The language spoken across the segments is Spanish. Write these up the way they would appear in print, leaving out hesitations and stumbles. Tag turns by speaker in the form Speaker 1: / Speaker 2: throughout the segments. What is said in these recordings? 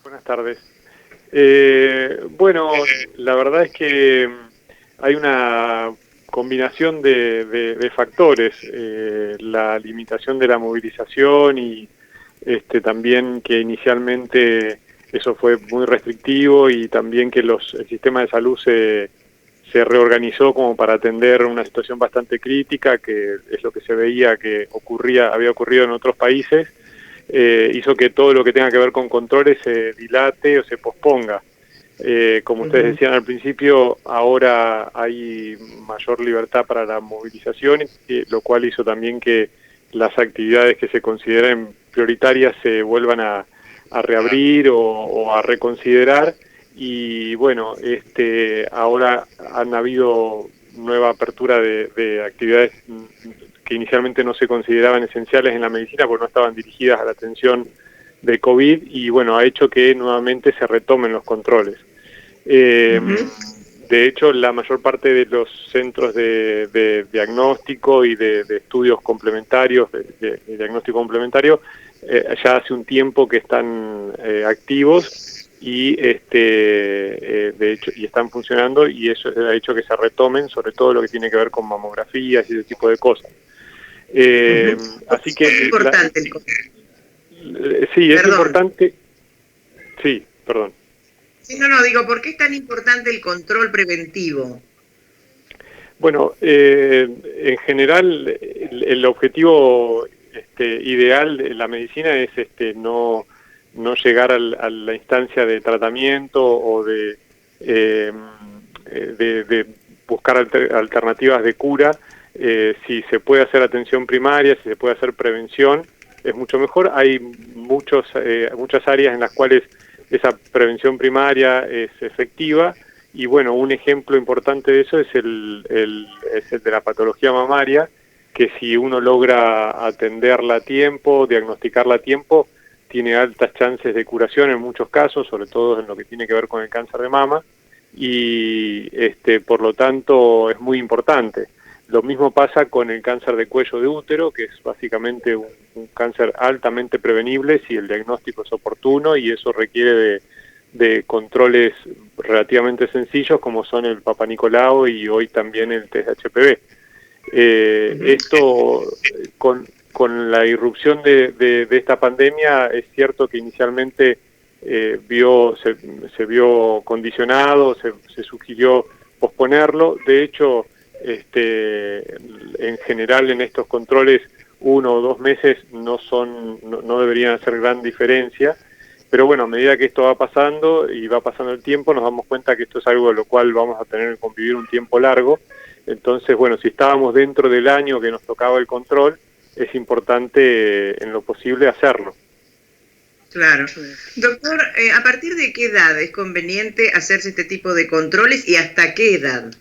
Speaker 1: Buenas tardes. Bueno, la verdad es que hay una combinación de factores, la limitación de la movilización y también que inicialmente eso fue muy restrictivo y también que el sistema de salud se reorganizó como para atender una situación bastante crítica, que es lo que se veía que había ocurrido en otros países. Hizo que todo lo que tenga que ver con controles se dilate o se posponga. Como ustedes decían al principio, ahora hay mayor libertad para la movilización, lo cual hizo también que las actividades que se consideren prioritarias se vuelvan a reabrir o a reconsiderar. Y bueno, ahora han habido nueva apertura de actividades que inicialmente no se consideraban esenciales en la medicina porque no estaban dirigidas a la atención de COVID, y bueno, ha hecho que nuevamente se retomen los controles. De hecho, la mayor parte de los centros de diagnóstico y de estudios complementarios, de diagnóstico complementario, ya hace un tiempo que están activos y de hecho y están funcionando, y eso ha hecho que se retomen, sobre todo lo que tiene que ver con mamografías y ese tipo de cosas. Así que
Speaker 2: Es importante
Speaker 1: sí, es
Speaker 2: perdón.
Speaker 1: importante. Sí, perdón.
Speaker 2: Sí, no, digo, ¿por qué es tan importante el control preventivo?
Speaker 1: Bueno, en general el objetivo ideal de la medicina es no llegar a la instancia de tratamiento o eh, de buscar alternativas de cura. Si se puede hacer atención primaria, si se puede hacer prevención, es mucho mejor. Hay muchas áreas en las cuales esa prevención primaria es efectiva. Y bueno, un ejemplo importante de eso es el de la patología mamaria, que si uno logra atenderla a tiempo, diagnosticarla a tiempo, tiene altas chances de curación en muchos casos, sobre todo en lo que tiene que ver con el cáncer de mama, y por lo tanto es muy importante. Lo mismo pasa con el cáncer de cuello de útero, que es básicamente un cáncer altamente prevenible si el diagnóstico es oportuno, y eso requiere de controles relativamente sencillos como son el Papa Nicolau y hoy también el test HPV. Esto con la irrupción de esta pandemia es cierto que inicialmente se vio condicionado, se sugirió posponerlo. De hecho, en general en estos controles 1 o 2 meses no deberían hacer gran diferencia. Pero bueno, a medida que esto va pasando y va pasando el tiempo, nos damos cuenta que esto es algo de lo cual vamos a tener que convivir un tiempo largo. Entonces, bueno, si estábamos dentro del año que nos tocaba el control, es importante en lo posible hacerlo.
Speaker 2: Claro. Doctor, ¿a partir de qué edad es conveniente hacerse este tipo de controles y hasta qué edad?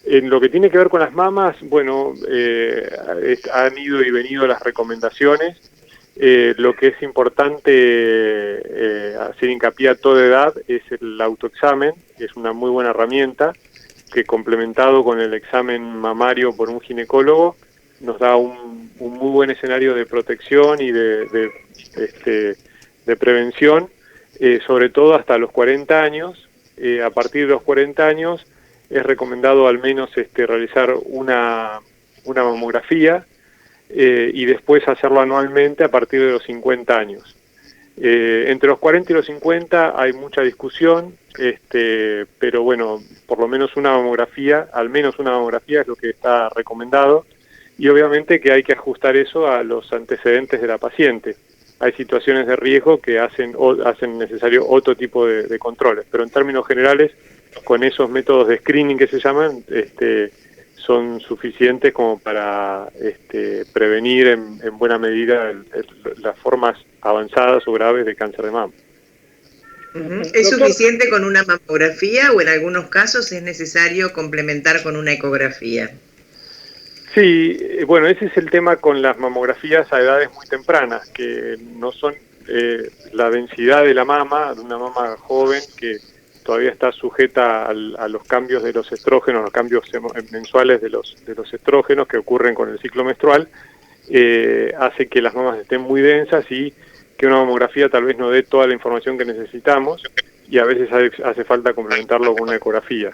Speaker 1: En lo que tiene que ver con las mamas, bueno, han ido y venido las recomendaciones. Lo que es importante hacer hincapié a toda edad es el autoexamen, que es una muy buena herramienta, que complementado con el examen mamario por un ginecólogo, nos da un muy buen escenario de protección y de prevención, sobre todo hasta los 40 años. A partir de los 40 años es recomendado al menos realizar una mamografía, y después hacerlo anualmente a partir de los 50 años. Entre los 40 y los 50 hay mucha discusión, pero bueno, por lo menos una mamografía, al menos una mamografía es lo que está recomendado, y obviamente que hay que ajustar eso a los antecedentes de la paciente. Hay situaciones de riesgo que hacen necesario otro tipo de controles, pero en términos generales, con esos métodos de screening que se llaman, son suficientes como para prevenir en buena medida las formas avanzadas o graves de cáncer de mama.
Speaker 2: ¿Es
Speaker 1: Doctor,
Speaker 2: suficiente con una mamografía o en algunos casos es necesario complementar con una ecografía?
Speaker 1: sí, bueno, ese es el tema con las mamografías a edades muy tempranas, que no son la densidad de la mama, de una mama joven que todavía está sujeta a los cambios de los estrógenos, los cambios mensuales de los estrógenos que ocurren con el ciclo menstrual, hace que las mamas estén muy densas y que una mamografía tal vez no dé toda la información que necesitamos y a veces hace falta complementarlo con una ecografía.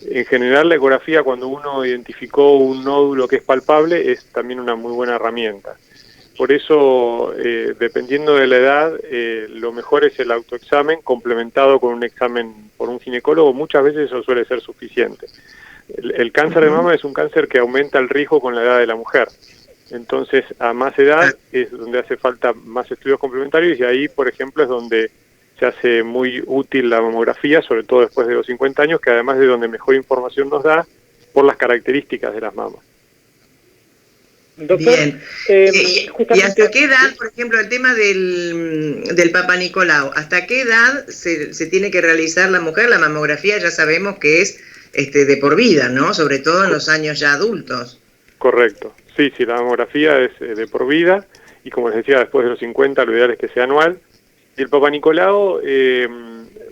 Speaker 1: En general, la ecografía, cuando uno identificó un nódulo que es palpable, es también una muy buena herramienta. Por eso, dependiendo de la edad, lo mejor es el autoexamen complementado con un examen por un ginecólogo. Muchas veces eso suele ser suficiente. El cáncer de mama es un cáncer que aumenta el riesgo con la edad de la mujer. Entonces, a más edad es donde hace falta más estudios complementarios y ahí, por ejemplo, es donde se hace muy útil la mamografía, sobre todo después de los 50 años, que además de donde mejor información nos da por las características de las mamas.
Speaker 2: Doctor, bien. ¿Y hasta qué edad, por ejemplo, el tema del Papa Nicolau, hasta qué edad se tiene que realizar la mujer? La mamografía ya sabemos que es de por vida, ¿no? Sobre todo en los años ya adultos.
Speaker 1: Correcto. Sí, la mamografía es de por vida y como les decía, después de los 50 lo ideal es que sea anual. Y el Papa Nicolau,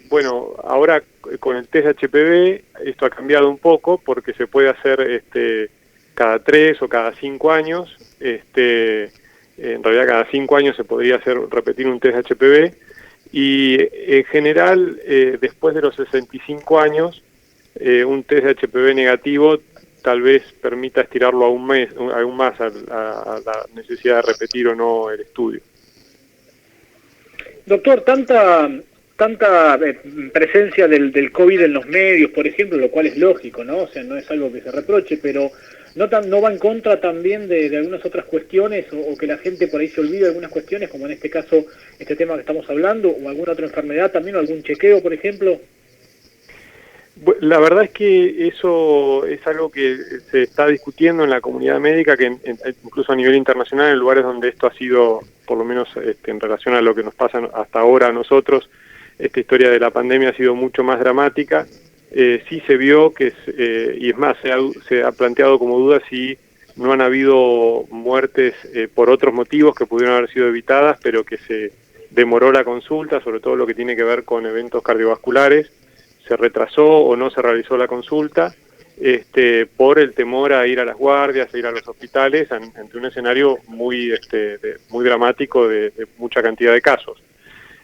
Speaker 1: bueno, ahora con el test HPV esto ha cambiado un poco porque se puede hacer cada 3 o cada 5 años. En realidad cada 5 años se podría repetir un test HPV y en general después de los 65 años un test de HPV negativo tal vez permita estirarlo aún más a la necesidad de repetir o no el estudio.
Speaker 3: Doctor, tanta presencia del COVID en los medios, por ejemplo, lo cual es lógico, ¿no? O sea, no es algo que se reproche, pero ¿no va en contra también de algunas otras cuestiones o que la gente por ahí se olvide de algunas cuestiones, como en este caso, este tema que estamos hablando, o alguna otra enfermedad también, o algún chequeo, por ejemplo?
Speaker 1: La verdad es que eso es algo que se está discutiendo en la comunidad médica, que incluso a nivel internacional, en lugares donde esto ha sido, por lo menos en relación a lo que nos pasa hasta ahora a nosotros, esta historia de la pandemia ha sido mucho más dramática. Sí se vio que, y es más, se ha planteado como duda si no han habido muertes por otros motivos que pudieron haber sido evitadas, pero que se demoró la consulta, sobre todo lo que tiene que ver con eventos cardiovasculares. Se retrasó o no se realizó la consulta por el temor a ir a las guardias, a ir a los hospitales ante un escenario muy dramático de mucha cantidad de casos.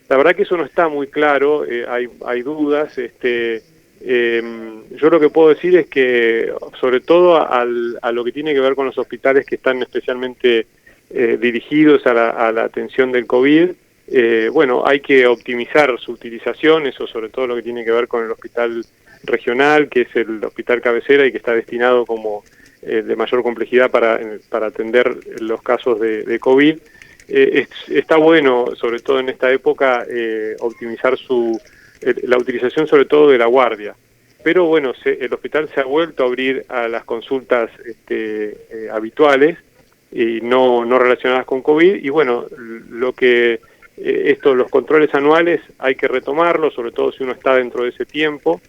Speaker 1: La verdad que eso no está muy claro, hay dudas. Yo lo que puedo decir es que, sobre todo a lo que tiene que ver con los hospitales que están especialmente dirigidos a la atención del COVID, bueno, hay que optimizar su utilización, eso sobre todo lo que tiene que ver con el hospital regional, que es el hospital cabecera y que está destinado como de mayor complejidad para atender los casos de COVID. Está bueno, sobre todo en esta época, optimizar la utilización sobre todo de la guardia. Pero bueno, el hospital se ha vuelto a abrir a las consultas habituales y no relacionadas con COVID. Y bueno, los controles anuales hay que retomarlos, sobre todo si uno está dentro de ese tiempo.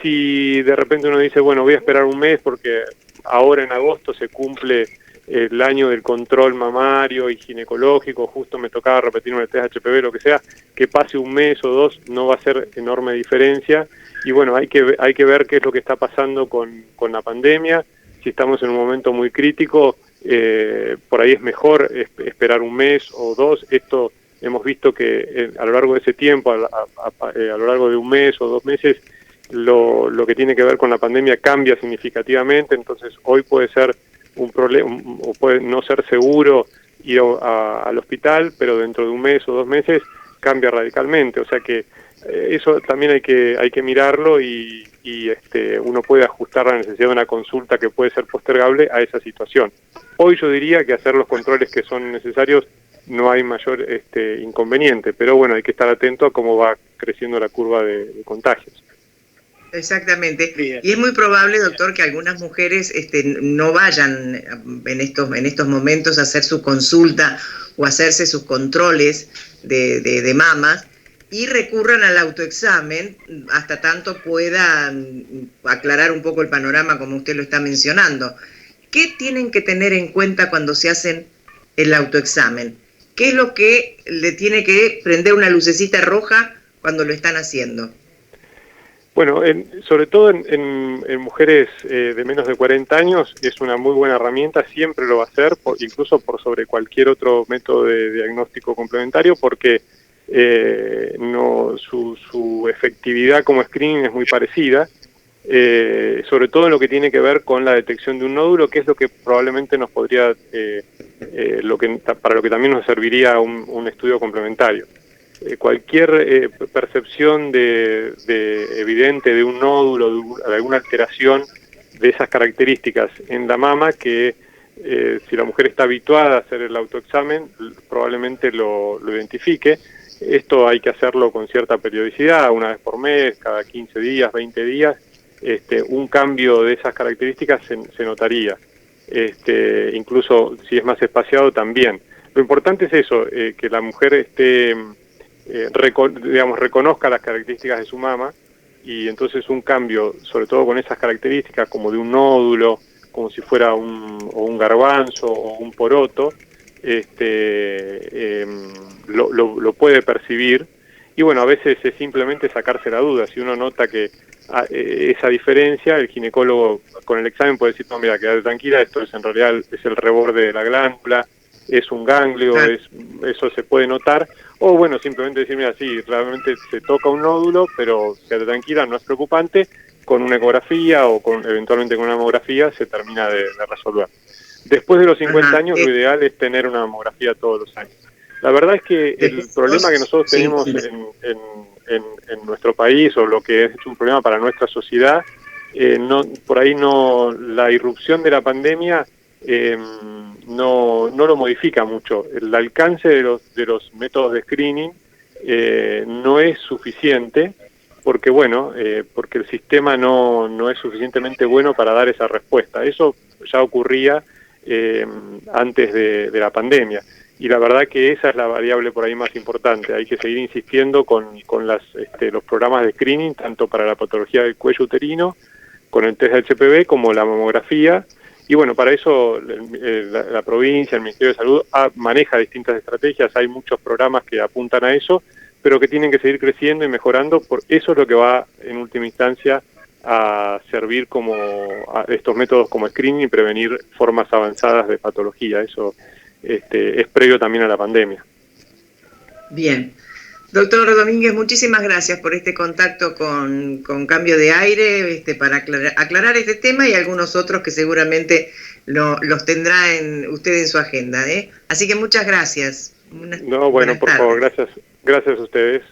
Speaker 1: Si de repente uno dice, bueno, voy a esperar un mes porque ahora en agosto se cumple el año del control mamario y ginecológico, justo me tocaba repetirme el test HPV, lo que sea, que pase un mes o dos no va a ser enorme diferencia. Y bueno, hay que ver qué es lo que está pasando con la pandemia. Si estamos en un momento muy crítico, por ahí es mejor esperar un mes o dos. Esto hemos visto que a lo largo de ese tiempo, a lo largo de un mes o 2 meses, lo que tiene que ver con la pandemia cambia significativamente. Entonces hoy puede ser un problema o puede no ser seguro ir al hospital, pero dentro de un mes o 2 meses cambia radicalmente. O sea que eso también hay que mirarlo y uno puede ajustar la necesidad de una consulta que puede ser postergable a esa situación. Hoy yo diría que hacer los controles que son necesarios no hay mayor inconveniente, pero bueno, hay que estar atento a cómo va creciendo la curva de contagios.
Speaker 2: Exactamente. Bien. Y es muy probable, doctor, que algunas mujeres no vayan en estos momentos a hacer su consulta o hacerse sus controles de mamas y recurran al autoexamen hasta tanto puedan aclarar un poco el panorama como usted lo está mencionando. ¿Qué tienen que tener en cuenta cuando se hacen el autoexamen? ¿Qué es lo que le tiene que prender una lucecita roja cuando lo están haciendo?
Speaker 1: Bueno, sobre todo en mujeres de menos de 40 años es una muy buena herramienta, siempre lo va a ser, incluso por sobre cualquier otro método de diagnóstico complementario, porque su efectividad como screening es muy parecida, sobre todo en lo que tiene que ver con la detección de un nódulo, que es lo que probablemente nos podría, para lo que también nos serviría un estudio complementario. Cualquier percepción evidente de un nódulo, de alguna alteración de esas características en la mama, que si la mujer está habituada a hacer el autoexamen, probablemente lo identifique. Esto hay que hacerlo con cierta periodicidad, una vez por mes, cada 15 días, 20 días. Un cambio de esas características se notaría. Incluso si es más espaciado también. Lo importante es eso, que la mujer esté... reconozca las características de su mama, y entonces un cambio, sobre todo con esas características como de un nódulo, como si fuera un garbanzo o un poroto, lo puede percibir, y bueno, a veces es simplemente sacarse la duda. Si uno nota que esa diferencia, el ginecólogo con el examen puede decir, no, mira, quédate tranquila, esto en realidad es el reborde de la glándula, es un ganglio, eso se puede notar. O bueno, simplemente decir, mira, sí, realmente se toca un nódulo, pero quédate tranquila, no es preocupante, con una ecografía o eventualmente con una mamografía se termina de resolver. Después de los 50 años, lo ideal es tener una mamografía todos los años. La verdad es que el problema que nosotros tenemos en nuestro país, o lo que es un problema para nuestra sociedad, por ahí la irrupción de la pandemia no lo modifica mucho. El alcance de los métodos de screening no es suficiente, porque porque el sistema no es suficientemente bueno para dar esa respuesta. Eso ya ocurría antes de la pandemia, y la verdad que esa es la variable por ahí más importante. Hay que seguir insistiendo con los programas de screening, tanto para la patología del cuello uterino, con el test de HPV, como la mamografía. Y bueno, para eso la provincia, el Ministerio de Salud maneja distintas estrategias. Hay muchos programas que apuntan a eso, pero que tienen que seguir creciendo y mejorando. Por eso es lo que va en última instancia a servir como a estos métodos como screening y prevenir formas avanzadas de patología. Eso es previo también a la pandemia.
Speaker 2: Bien. Doctor Domínguez, muchísimas gracias por este contacto con Cambio de Aire, para aclarar este tema y algunos otros que seguramente los tendrá usted en su agenda, ¿eh? Así que muchas gracias.
Speaker 1: No, bueno, por favor, gracias a ustedes.